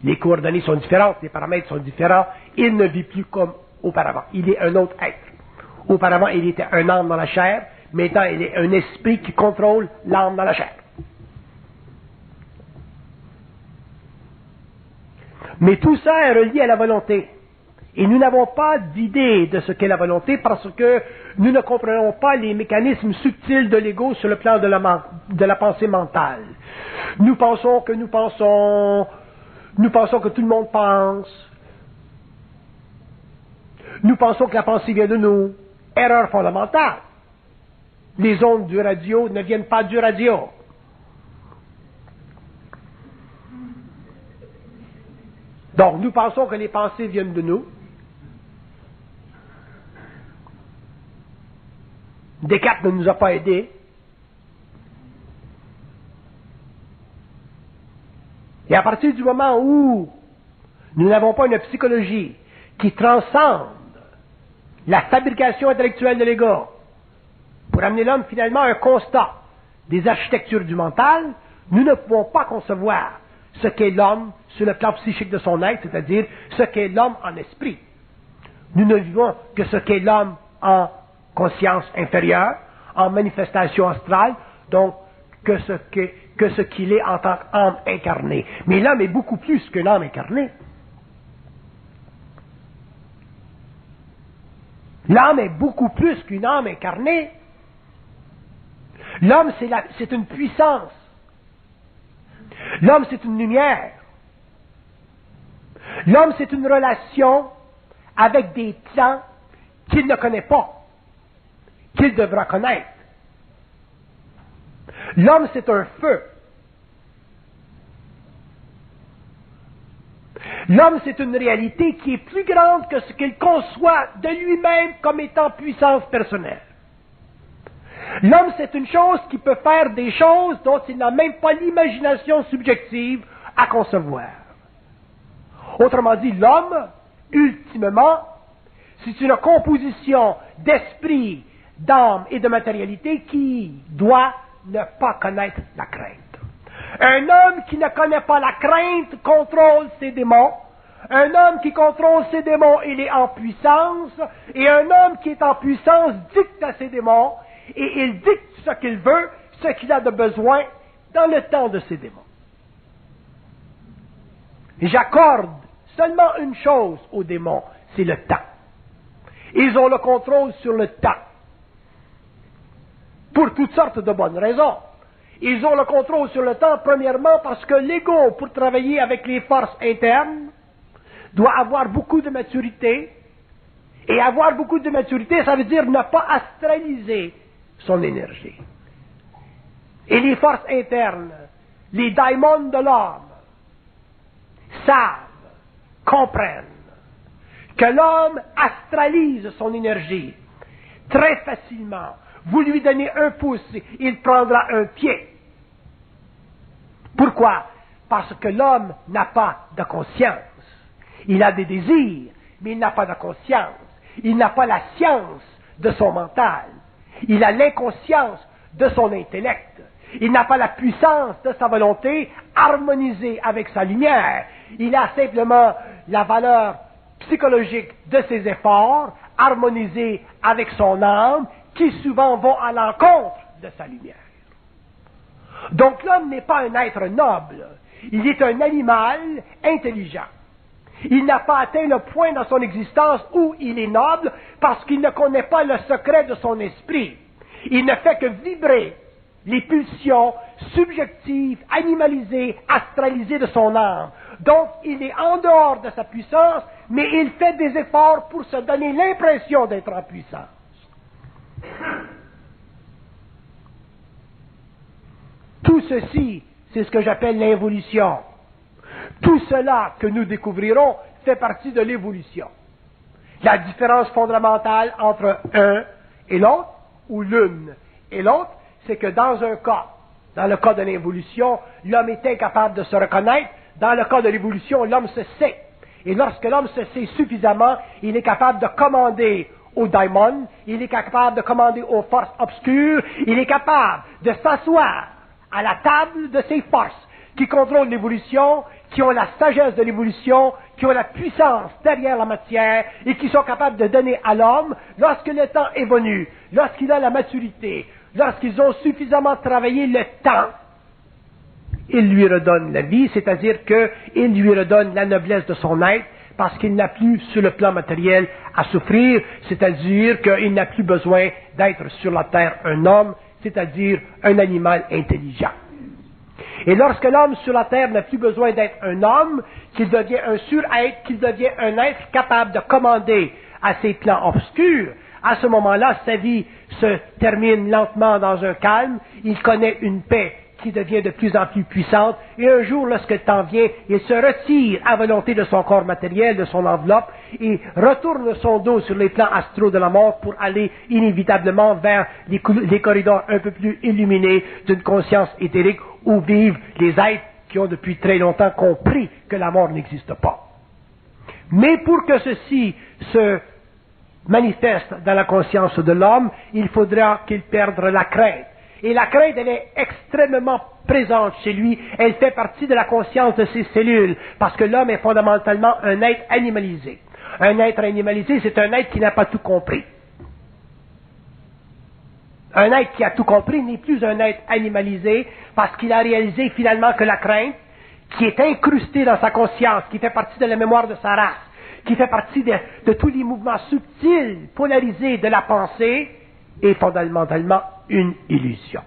Les coordonnées sont différentes, les paramètres sont différents, il ne vit plus comme auparavant. Il est un autre être. Auparavant, il était un âme dans la chair, maintenant il est un esprit qui contrôle l'âme dans la chair. Mais tout ça est relié à la volonté. Et nous n'avons pas d'idée de ce qu'est la volonté parce que nous ne comprenons pas les mécanismes subtils de l'ego sur le plan de la pensée mentale. Nous pensons que tout le monde pense. Nous pensons que la pensée vient de nous. Erreur fondamentale. Les ondes du radio ne viennent pas du radio. Donc, nous pensons que les pensées viennent de nous. Descartes ne nous a pas aidés. Et à partir du moment où nous n'avons pas une psychologie qui transcende la fabrication intellectuelle de l'ego pour amener l'homme finalement à un constat des architectures du mental, nous ne pouvons pas concevoir ce qu'est l'homme sur le plan psychique de son être, c'est-à-dire ce qu'est l'homme en esprit. Nous ne vivons que ce qu'est l'homme en conscience inférieure, en manifestation astrale, donc que ce qu'il est en tant qu'âme incarnée. Mais l'homme est beaucoup plus qu'une âme incarnée. L'âme est beaucoup plus qu'une âme incarnée. L'homme, c'est une puissance. L'homme, c'est une lumière. L'homme, c'est une relation avec des plans qu'il ne connaît pas, qu'il devra connaître. L'homme, c'est un feu. L'homme, c'est une réalité qui est plus grande que ce qu'il conçoit de lui-même comme étant puissance personnelle. L'homme, c'est une chose qui peut faire des choses dont il n'a même pas l'imagination subjective à concevoir. Autrement dit, l'homme, ultimement, c'est une composition d'esprit, d'âme et de matérialité qui doit ne pas connaître la crainte. Un homme qui ne connaît pas la crainte contrôle ses démons. Un homme qui contrôle ses démons, il est en puissance. Et un homme qui est en puissance dicte à ses démons. Et il dicte ce qu'il veut, ce qu'il a de besoin dans le temps de ses démons. Et j'accorde seulement une chose aux démons, c'est le temps. Ils ont le contrôle sur le temps. Pour toutes sortes de bonnes raisons. Ils ont le contrôle sur le temps, premièrement, parce que l'ego, pour travailler avec les forces internes, doit avoir beaucoup de maturité. Et avoir beaucoup de maturité, ça veut dire ne pas astraliser son énergie. Et les forces internes, les daimons de l'homme, savent, comprennent que l'homme astralise son énergie très facilement. Vous lui donnez un pouce, il prendra un pied. Pourquoi? Parce que l'homme n'a pas de conscience. Il a des désirs, mais il n'a pas de conscience. Il n'a pas la science de son mental. Il a l'inconscience de son intellect. Il n'a pas la puissance de sa volonté harmonisée avec sa lumière. Il a simplement la valeur psychologique de ses efforts harmonisés avec son âme qui souvent vont à l'encontre de sa lumière. Donc l'homme n'est pas un être noble, il est un animal intelligent. Il n'a pas atteint le point dans son existence où il est noble parce qu'il ne connaît pas le secret de son esprit. Il ne fait que vibrer les pulsions subjectives, animalisées, astralisées de son âme. Donc, il est en dehors de sa puissance, mais il fait des efforts pour se donner l'impression d'être en puissance. Tout ceci, c'est ce que j'appelle l'involution. Tout cela que nous découvrirons fait partie de l'évolution. La différence fondamentale entre un et l'autre, ou l'une et l'autre, c'est que dans un cas, dans le cas de l'involution, l'homme est incapable de se reconnaître. Dans le cas de l'évolution, l'homme se sait. Et lorsque l'homme se sait suffisamment, il est capable de commander aux daimons, il est capable de commander aux forces obscures, il est capable de s'asseoir à la table de ces forces qui contrôlent l'évolution, qui ont la sagesse de l'évolution, qui ont la puissance derrière la matière et qui sont capables de donner à l'homme, lorsque le temps est venu, lorsqu'il a la maturité, lorsqu'ils ont suffisamment travaillé le temps, il lui redonne la vie, c'est-à-dire qu'il lui redonne la noblesse de son être, parce qu'il n'a plus sur le plan matériel à souffrir, c'est-à-dire qu'il n'a plus besoin d'être sur la terre un homme, c'est-à-dire un animal intelligent. Et lorsque l'homme sur la terre n'a plus besoin d'être un homme, qu'il devient un sur-être, qu'il devient un être capable de commander à ses plans obscurs, à ce moment-là, sa vie se termine lentement dans un calme, il connaît une paix qui devient de plus en plus puissante, et un jour, lorsque le temps vient, il se retire à volonté de son corps matériel, de son enveloppe, et retourne son dos sur les plans astraux de la mort pour aller inévitablement vers les corridors un peu plus illuminés d'une conscience éthérique où vivent les êtres qui ont depuis très longtemps compris que la mort n'existe pas. Mais pour que ceci se manifeste dans la conscience de l'homme, il faudra qu'il perde la crainte. Et la crainte, elle est extrêmement présente chez lui. Elle fait partie de la conscience de ses cellules, parce que l'homme est fondamentalement un être animalisé. Un être animalisé, c'est un être qui n'a pas tout compris. Un être qui a tout compris n'est plus un être animalisé, parce qu'il a réalisé finalement que la crainte, qui est incrustée dans sa conscience, qui fait partie de la mémoire de sa race, qui fait partie de tous les mouvements subtils, polarisés de la pensée, est fondamentalement une illusion.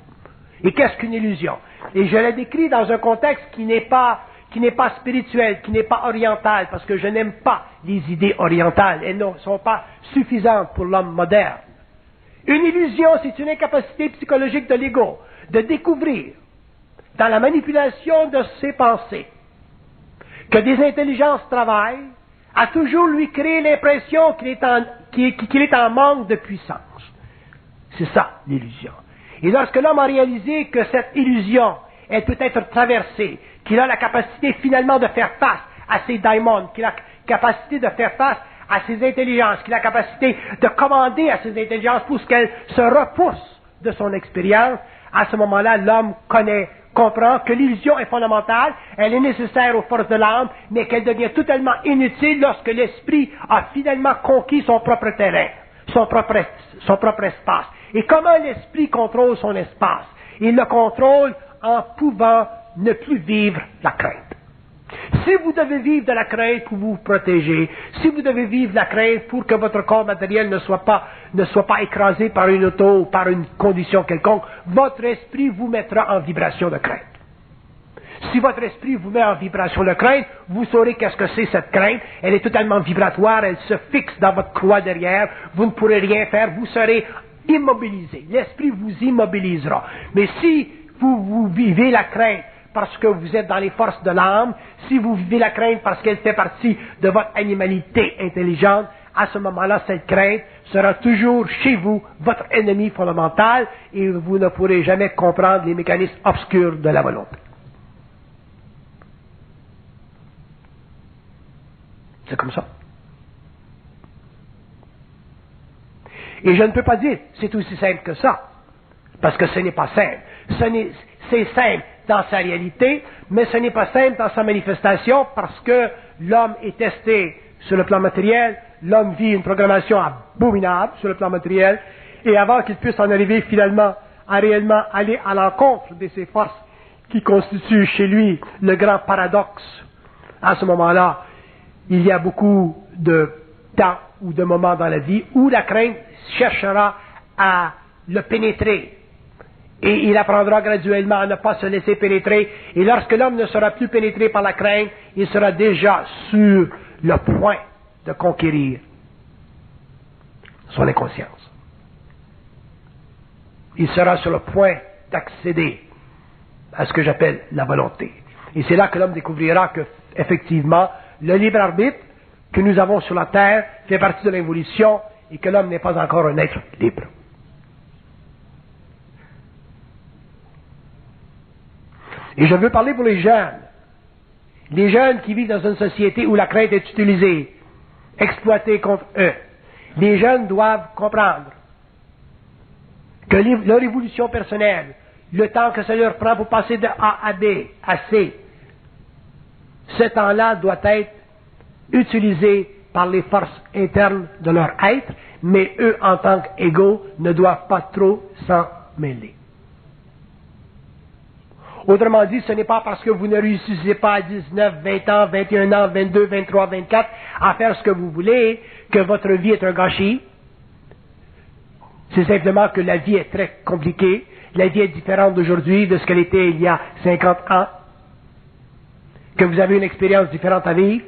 Et qu'est-ce qu'une illusion? Et je la décris dans un contexte qui n'est pas spirituel, qui n'est pas oriental, parce que je n'aime pas les idées orientales. Elles ne sont pas suffisantes pour l'homme moderne. Une illusion, c'est une incapacité psychologique de l'ego de découvrir, dans la manipulation de ses pensées, que des intelligences travaillent à toujours lui créer l'impression qu'il est en manque de puissance. C'est ça, l'illusion. Et lorsque l'homme a réalisé que cette illusion, elle peut être traversée, qu'il a la capacité finalement de faire face à ses daimons, qu'il a la capacité de faire face à ses intelligences, qu'il a la capacité de commander à ses intelligences pour qu'elles se repoussent de son expérience, à ce moment-là, l'homme comprend que l'illusion est fondamentale, elle est nécessaire aux forces de l'âme, mais qu'elle devient totalement inutile lorsque l'esprit a finalement conquis son propre terrain, son propre espace. Et comment l'esprit contrôle son espace? Il le contrôle en pouvant ne plus vivre la crainte. Si vous devez vivre de la crainte pour vous protéger, si vous devez vivre la crainte pour que votre corps matériel ne soit pas écrasé par une auto ou par une condition quelconque, votre esprit vous mettra en vibration de crainte. Si votre esprit vous met en vibration de crainte, vous saurez qu'est-ce que c'est cette crainte. Elle est totalement vibratoire, elle se fixe dans votre croix derrière, vous ne pourrez rien faire, vous serez immobilisé. L'esprit vous immobilisera. Mais si vous vivez la crainte parce que vous êtes dans les forces de l'âme, si vous vivez la crainte parce qu'elle fait partie de votre animalité intelligente, à ce moment-là, cette crainte sera toujours chez vous, votre ennemi fondamental, et vous ne pourrez jamais comprendre les mécanismes obscurs de la volonté. C'est comme ça. Et je ne peux pas dire, c'est aussi simple que ça, parce que ce n'est pas simple. C'est simple dans sa réalité, mais ce n'est pas simple dans sa manifestation, parce que l'homme est testé sur le plan matériel, l'homme vit une programmation abominable sur le plan matériel, et avant qu'il puisse en arriver finalement à réellement aller à l'encontre de ces forces qui constituent chez lui le grand paradoxe. À ce moment-là, il y a beaucoup de temps ou de moments dans la vie où la crainte cherchera à le pénétrer. Et il apprendra graduellement à ne pas se laisser pénétrer. Et lorsque l'homme ne sera plus pénétré par la crainte, il sera déjà sur le point de conquérir son inconscience. Il sera sur le point d'accéder à ce que j'appelle la volonté. Et c'est là que l'homme découvrira que, effectivement, le libre arbitre que nous avons sur la terre fait partie de l'évolution et que l'homme n'est pas encore un être libre. Et je veux parler pour les jeunes qui vivent dans une société où la crainte est utilisée, exploitée contre eux. Les jeunes doivent comprendre que leur évolution personnelle, le temps que ça leur prend pour passer de A à B, à C, ce temps-là doit être utilisé par les forces internes de leur être, mais eux, en tant qu'égaux, ne doivent pas trop s'en mêler. Autrement dit, ce n'est pas parce que vous ne réussissez pas à 19, 20 ans, 21 ans, 22, 23, 24 à faire ce que vous voulez que votre vie est un gâchis. C'est simplement que la vie est très compliquée. La vie est différente d'aujourd'hui de ce qu'elle était il y a 50 ans. Que vous avez une expérience différente à vivre.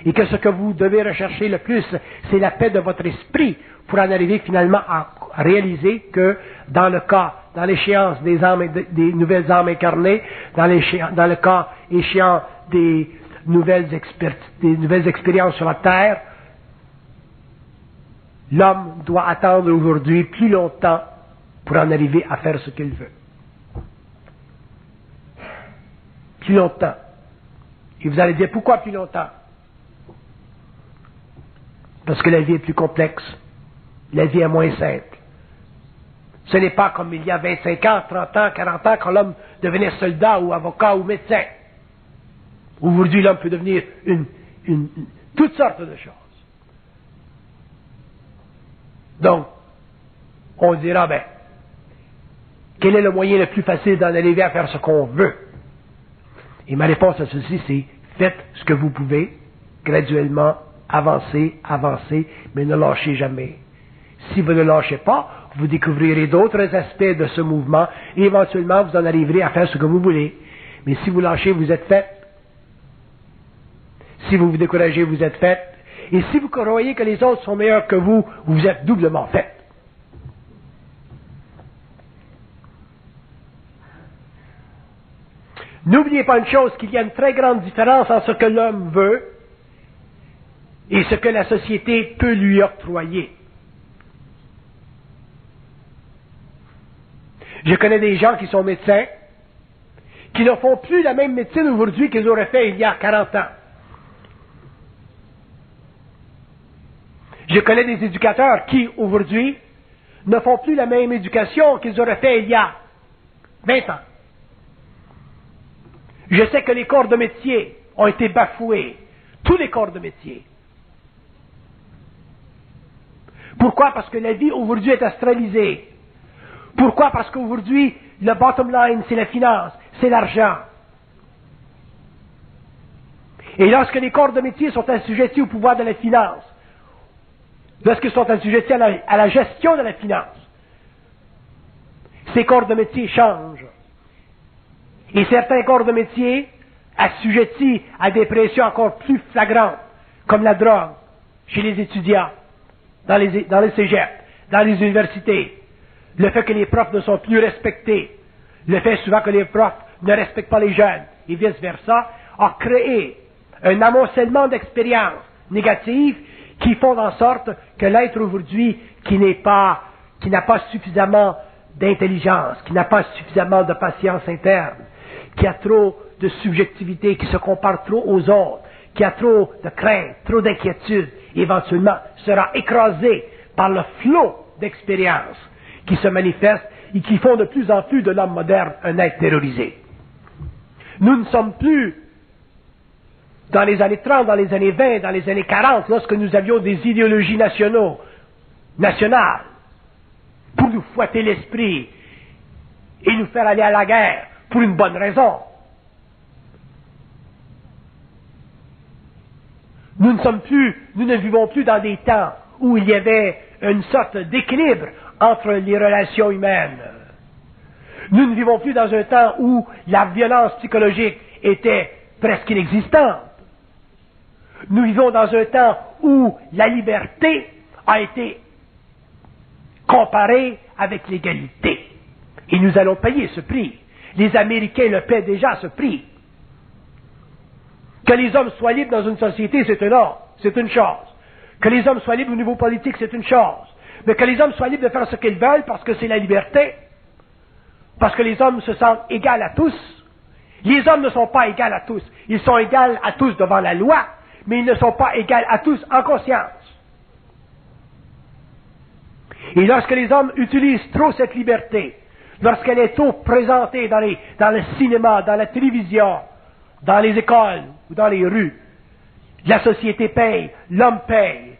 Et que ce que vous devez rechercher le plus, c'est la paix de votre esprit pour en arriver finalement à réaliser que dans l'échéance des âmes, des nouvelles âmes incarnées, dans le cas échéant des nouvelles expériences sur la terre, l'homme doit attendre aujourd'hui plus longtemps pour en arriver à faire ce qu'il veut. Plus longtemps. Et vous allez dire, pourquoi plus longtemps? Parce que la vie est plus complexe. La vie est moins simple. Ce n'est pas comme il y a 25 ans, 30 ans, 40 ans, quand l'homme devenait soldat ou avocat ou médecin. Aujourd'hui, l'homme peut devenir toutes sortes de choses. Donc, on dira, quel est le moyen le plus facile d'en arriver à faire ce qu'on veut? Et ma réponse à ceci, c'est, faites ce que vous pouvez, graduellement, avancez, mais ne lâchez jamais. Si vous ne lâchez pas, vous découvrirez d'autres aspects de ce mouvement et éventuellement vous en arriverez à faire ce que vous voulez. Mais si vous lâchez, vous êtes fait. Si vous vous découragez, vous êtes fait. Et si vous croyez que les autres sont meilleurs que vous, vous êtes doublement fait. N'oubliez pas une chose, qu'il y a une très grande différence entre ce que l'homme veut et ce que la société peut lui octroyer. Je connais des gens qui sont médecins, qui ne font plus la même médecine aujourd'hui qu'ils auraient fait il y a 40 ans. Je connais des éducateurs qui, aujourd'hui, ne font plus la même éducation qu'ils auraient fait il y a 20 ans. Je sais que les corps de métier ont été bafoués. Tous les corps de métier. Pourquoi? Parce que la vie aujourd'hui est astralisée. Pourquoi? Parce qu'aujourd'hui, le bottom line, c'est la finance, c'est l'argent. Et lorsque les corps de métier sont assujettis au pouvoir de la finance, lorsqu'ils sont assujettis à la gestion de la finance, ces corps de métier changent. Et certains corps de métier assujettis à des pressions encore plus flagrantes, comme la drogue, chez les étudiants, dans les cégeps, dans les universités, le fait que les profs ne sont plus respectés, le fait souvent que les profs ne respectent pas les jeunes, et vice-versa, a créé un amoncellement d'expériences négatives qui font en sorte que l'être aujourd'hui qui n'a pas suffisamment d'intelligence, qui n'a pas suffisamment de patience interne, qui a trop de subjectivité, qui se compare trop aux autres, qui a trop de crainte, trop d'inquiétude, éventuellement sera écrasé par le flot d'expériences qui se manifestent et qui font de plus en plus de l'homme moderne un être terrorisé. Nous ne sommes plus dans les années 30, dans les années 20, dans les années 40, lorsque nous avions des idéologies nationales, pour nous fouetter l'esprit et nous faire aller à la guerre pour une bonne raison. Nous ne vivons plus dans des temps où il y avait une sorte d'équilibre entre les relations humaines. Nous ne vivons plus dans un temps où la violence psychologique était presque inexistante. Nous vivons dans un temps où la liberté a été comparée avec l'égalité. Et nous allons payer ce prix. Les Américains le paient déjà, ce prix. Que les hommes soient libres dans une société, c'est un ordre, c'est une chose. Que les hommes soient libres au niveau politique, c'est une chose. Mais que les hommes soient libres de faire ce qu'ils veulent parce que c'est la liberté, parce que les hommes se sentent égaux à tous. Les hommes ne sont pas égaux à tous. Ils sont égaux à tous devant la loi, mais ils ne sont pas égaux à tous en conscience. Et lorsque les hommes utilisent trop cette liberté, lorsqu'elle est trop présentée dans le cinéma, dans la télévision, dans les écoles ou dans les rues, la société paye, l'homme paye.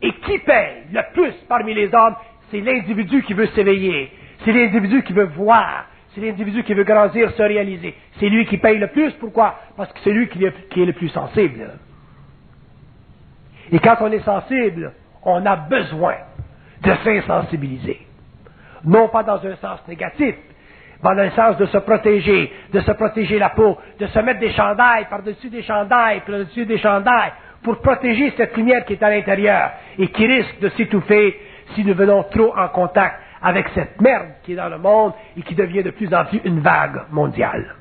Et qui paye le plus parmi les hommes? C'est l'individu qui veut s'éveiller, c'est l'individu qui veut voir, c'est l'individu qui veut grandir, se réaliser. C'est lui qui paye le plus. Pourquoi? Parce que c'est lui qui est le plus sensible. Et quand on est sensible, on a besoin de s'insensibiliser. Non pas dans un sens négatif, mais dans le sens de se protéger la peau, de se mettre des chandails par-dessus des chandails, par-dessus des chandails, pour protéger cette lumière qui est à l'intérieur et qui risque de s'étouffer si nous venons trop en contact avec cette merde qui est dans le monde et qui devient de plus en plus une vague mondiale.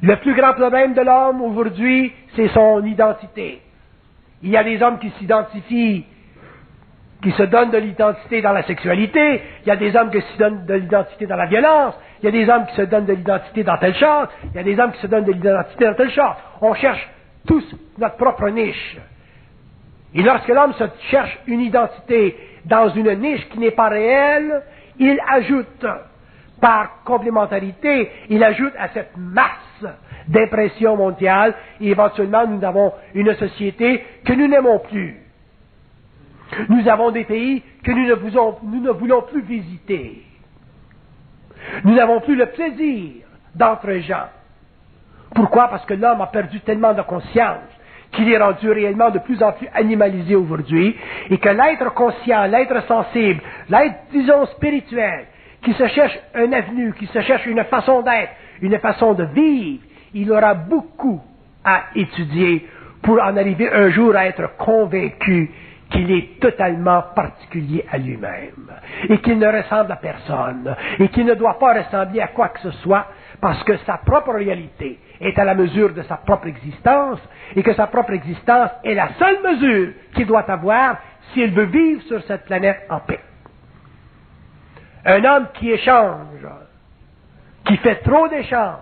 Le plus grand problème de l'homme aujourd'hui, c'est son identité. Il y a des hommes qui s'identifient, qui se donnent de l'identité dans la sexualité, il y a des hommes qui se donnent de l'identité dans la violence, il y a des hommes qui se donnent de l'identité dans telle chose, il y a des hommes qui se donnent de l'identité dans telle chose. On cherche tous notre propre niche. Et lorsque l'homme se cherche une identité dans une niche qui n'est pas réelle, il ajoute, par complémentarité, il ajoute à cette masse d'impression mondiale, et éventuellement nous avons une société que nous n'aimons plus. Nous avons des pays que nous ne voulons plus visiter. Nous n'avons plus le plaisir d'entre gens. Pourquoi? Parce que l'homme a perdu tellement de conscience qu'il est rendu réellement de plus en plus animalisé aujourd'hui, et que l'être conscient, l'être sensible, l'être, disons, spirituel, qui se cherche un avenue, qui se cherche une façon d'être, une façon de vivre, il aura beaucoup à étudier pour en arriver un jour à être convaincu qu'il est totalement particulier à lui-même, et qu'il ne ressemble à personne, et qu'il ne doit pas ressembler à quoi que ce soit, parce que sa propre réalité est à la mesure de sa propre existence, et que sa propre existence est la seule mesure qu'il doit avoir s'il veut vivre sur cette planète en paix. Un homme qui échange, qui fait trop d'échanges,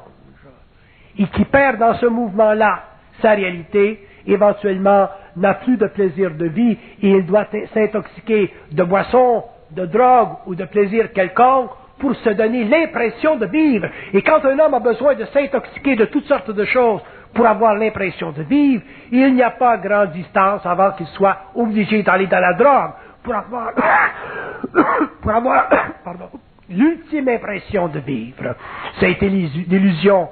et qui perd dans ce mouvement-là sa réalité, éventuellement n'a plus de plaisir de vie, et il doit s'intoxiquer de boissons, de drogue ou de plaisir quelconque pour se donner l'impression de vivre. Et quand un homme a besoin de s'intoxiquer de toutes sortes de choses pour avoir l'impression de vivre, il n'y a pas grande distance avant qu'il soit obligé d'aller dans la drogue pour avoir l'ultime impression de vivre. Ça a été l'illusion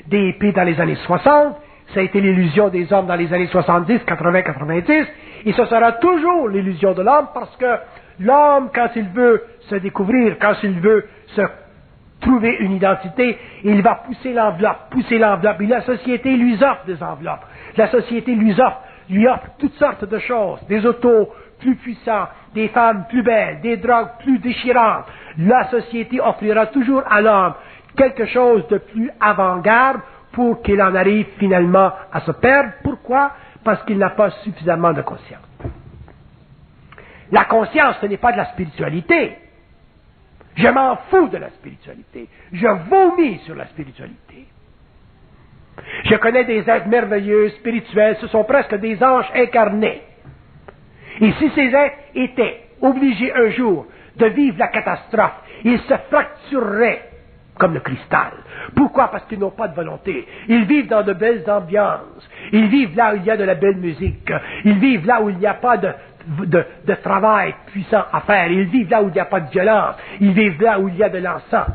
des hippies dans les années 60, ça a été l'illusion des hommes dans les années 70, 80, 90, et ce sera toujours l'illusion de l'homme, parce que l'homme, quand il veut se découvrir, quand il veut se trouver une identité, il va pousser l'enveloppe, et la société lui offre des enveloppes. La société lui offre toutes sortes de choses, des autos plus puissants, des femmes plus belles, des drogues plus déchirantes. La société offrira toujours à l'homme quelque chose de plus avant-garde pour qu'il en arrive finalement à se perdre. Pourquoi? Parce qu'il n'a pas suffisamment de conscience. La conscience, ce n'est pas de la spiritualité. Je m'en fous de la spiritualité. Je vomis sur la spiritualité. Je connais des êtres merveilleux, spirituels, ce sont presque des anges incarnés. Et si ces êtres étaient obligés un jour de vivre la catastrophe, ils se fractureraient comme le cristal. Pourquoi? Parce qu'ils n'ont pas de volonté. Ils vivent dans de belles ambiances. Ils vivent là où il y a de la belle musique. Ils vivent là où il n'y a pas de de travail puissant à faire. Ils vivent là où il n'y a pas de violence. Ils vivent là où il y a de l'encens.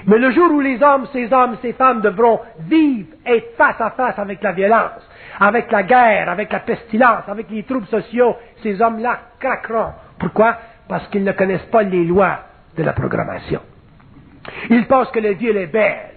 Mais le jour où les hommes, ces femmes devront vivre, être face à face avec la violence, avec la guerre, avec la pestilence, avec les troubles sociaux, ces hommes-là craqueront. Pourquoi? Parce qu'ils ne connaissent pas les lois de la programmation. Ils pensent que la vie, elle est belle.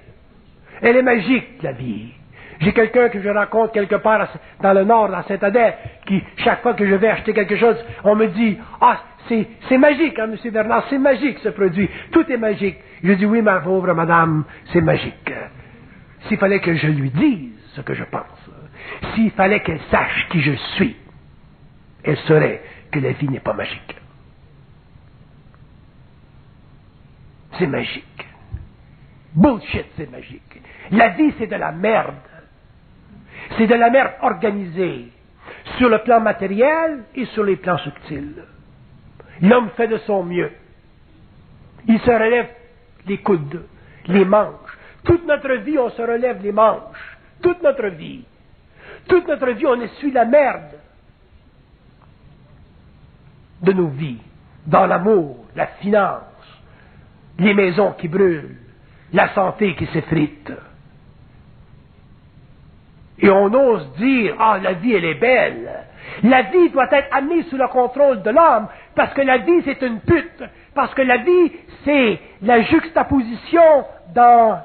Elle est magique, la vie. J'ai quelqu'un que je rencontre quelque part dans le nord, à Saint-Adèle, qui, chaque fois que je vais acheter quelque chose, on me dit, ah, c'est magique, hein, M. Bernard, c'est magique ce produit. Tout est magique. Je dis, oui, ma pauvre madame, c'est magique. S'il fallait que je lui dise ce que je pense, s'il fallait qu'elle sache qui je suis, elle saurait que la vie n'est pas magique. C'est magique. Bullshit, c'est magique. La vie, c'est de la merde. C'est de la merde organisée, sur le plan matériel et sur les plans subtils. L'homme fait de son mieux. Il se relève les coudes, les manches. Toute notre vie, on se relève les manches. Toute notre vie. Toute notre vie, on essuie la merde de nos vies. Dans l'amour, la finance, les maisons qui brûlent, la santé qui s'effrite. Et on ose dire, ah, la vie, elle est belle. La vie doit être amenée sous le contrôle de l'homme, parce que la vie, c'est une pute. Parce que la vie, c'est la juxtaposition dans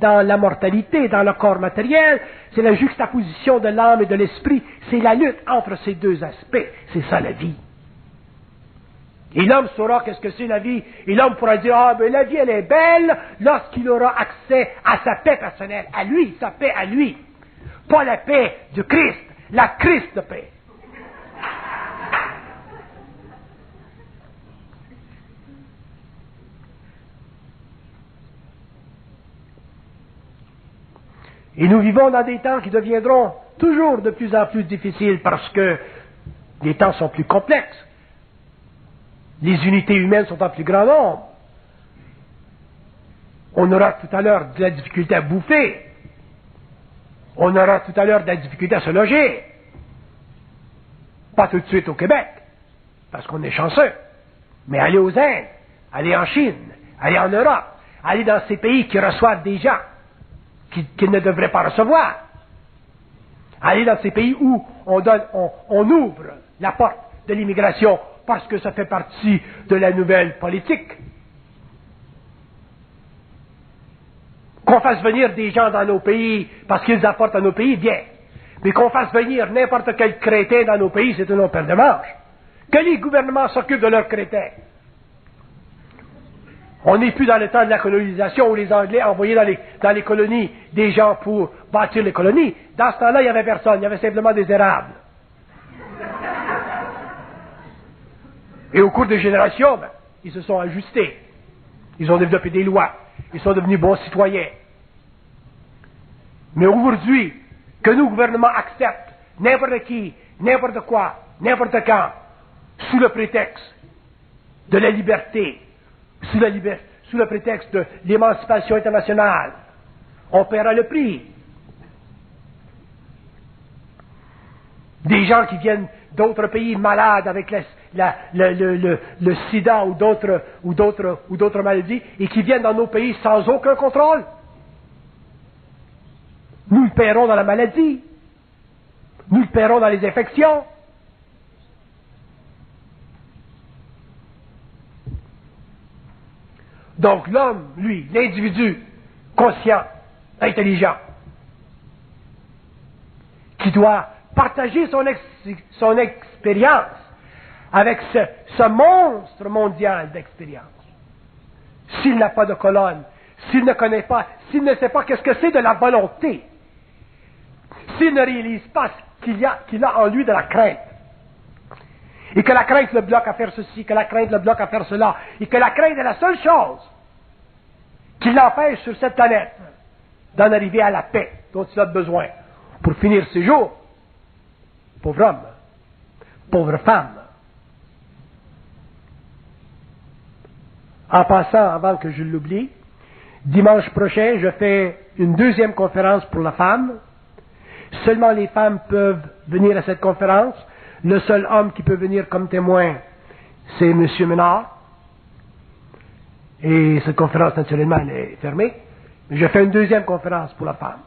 la mortalité, dans le corps matériel. C'est la juxtaposition de l'âme et de l'esprit. C'est la lutte entre ces deux aspects. C'est ça, la vie. Et l'homme saura qu'est-ce que c'est la vie. Et l'homme pourra dire, ah, ben la vie, elle est belle lorsqu'il aura accès à sa paix personnelle. À lui, sa paix à lui. Pas la paix du Christ, la Christ de paix. Et nous vivons dans des temps qui deviendront toujours de plus en plus difficiles parce que les temps sont plus complexes. Les unités humaines sont en plus grand nombre. On aura tout à l'heure de la difficulté à bouffer. On aura tout à l'heure de la difficulté à se loger. Pas tout de suite au Québec, parce qu'on est chanceux. Mais aller aux Indes, aller en Chine, aller en Europe, aller dans ces pays qui reçoivent des gens qu'ils ne devraient pas recevoir. Aller dans ces pays où on ouvre la porte de l'immigration parce que ça fait partie de la nouvelle politique. Qu'on fasse venir des gens dans nos pays parce qu'ils apportent à nos pays, bien. Mais qu'on fasse venir n'importe quel crétin dans nos pays, c'est une autre paire de manches. Que les gouvernements s'occupent de leurs crétins. On n'est plus dans le temps de la colonisation où les Anglais envoyaient dans les colonies des gens pour bâtir les colonies. Dans ce temps-là, il n'y avait personne, il y avait simplement des érables. Et au cours des générations, ils se sont ajustés. Ils ont développé des lois. Ils sont devenus bons citoyens. Mais aujourd'hui, que nos gouvernements acceptent n'importe qui, n'importe quoi, n'importe quand, sous le prétexte de la liberté, sous le prétexte de l'émancipation internationale, on paiera le prix. Des gens qui viennent d'autres pays malades avec le sida ou d'autres maladies et qui viennent dans nos pays sans aucun contrôle. Nous le paierons dans la maladie. Nous le paierons dans les infections. Donc l'homme, lui, l'individu conscient, intelligent, qui doit partager son expérience avec ce monstre mondial d'expérience. S'il n'a pas de colonne, s'il ne connaît pas, s'il ne sait pas qu'est-ce que c'est de la volonté, s'il ne réalise pas qu'il a en lui de la crainte, et que la crainte le bloque à faire ceci, que la crainte le bloque à faire cela, et que la crainte est la seule chose qui l'empêche sur cette planète d'en arriver à la paix dont il a besoin pour finir ses jours. Pauvre homme, pauvre femme. En passant, avant que je l'oublie, dimanche prochain, je fais une deuxième conférence pour la femme. Seulement les femmes peuvent venir à cette conférence. Le seul homme qui peut venir comme témoin, c'est M. Ménard. Et cette conférence, naturellement, elle est fermée. Mais je fais une deuxième conférence pour la femme.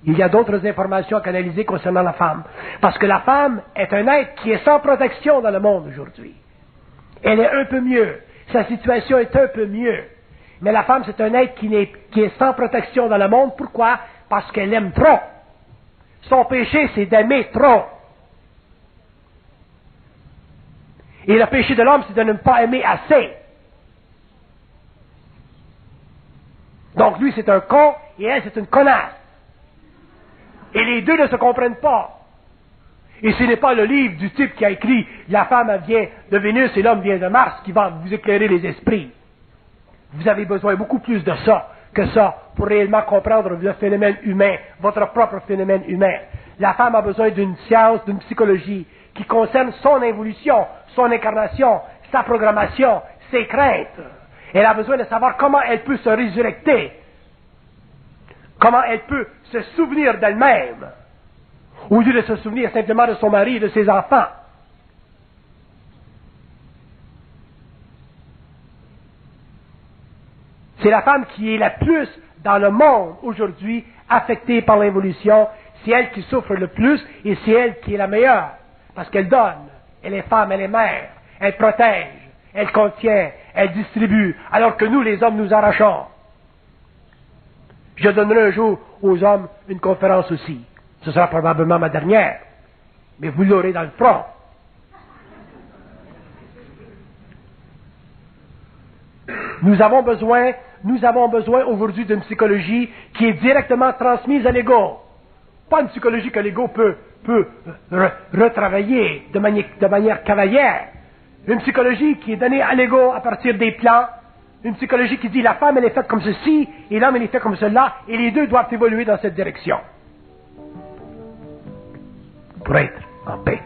Il y a d'autres informations à canaliser concernant la femme. Parce que la femme est un être qui est sans protection dans le monde aujourd'hui. Elle est un peu mieux. Sa situation est un peu mieux. Mais la femme, c'est un être qui est sans protection dans le monde. Pourquoi? Parce qu'elle aime trop. Son péché, c'est d'aimer trop. Et le péché de l'homme, c'est de ne pas aimer assez. Donc lui, c'est un con, et elle, c'est une connasse. Et les deux ne se comprennent pas. Et ce n'est pas le livre du type qui a écrit « La femme vient de Vénus et l'homme vient de Mars » qui va vous éclairer les esprits. Vous avez besoin beaucoup plus de ça que ça pour réellement comprendre le phénomène humain, votre propre phénomène humain. La femme a besoin d'une science, d'une psychologie qui concerne son évolution, son incarnation, sa programmation, ses craintes. Elle a besoin de savoir comment elle peut se résurrecter, comment elle peut se souvenir d'elle-même, au lieu de se souvenir simplement de son mari et de ses enfants. C'est la femme qui est la plus dans le monde aujourd'hui affectée par l'évolution. C'est elle qui souffre le plus et c'est elle qui est la meilleure. Parce qu'elle donne, elle est femme, elle est mère, elle protège, elle contient, elle distribue, alors que nous, les hommes, nous arrachons. Je donnerai un jour aux hommes une conférence aussi. Ce sera probablement ma dernière, mais vous l'aurez dans le front. Nous avons besoin aujourd'hui d'une psychologie qui est directement transmise à l'ego. Pas une psychologie que l'ego peut retravailler de manière cavalière. Une psychologie qui est donnée à l'ego à partir des plans. Une psychologie qui dit la femme elle est faite comme ceci et l'homme il est fait comme cela et les deux doivent évoluer dans cette direction pour être en paix.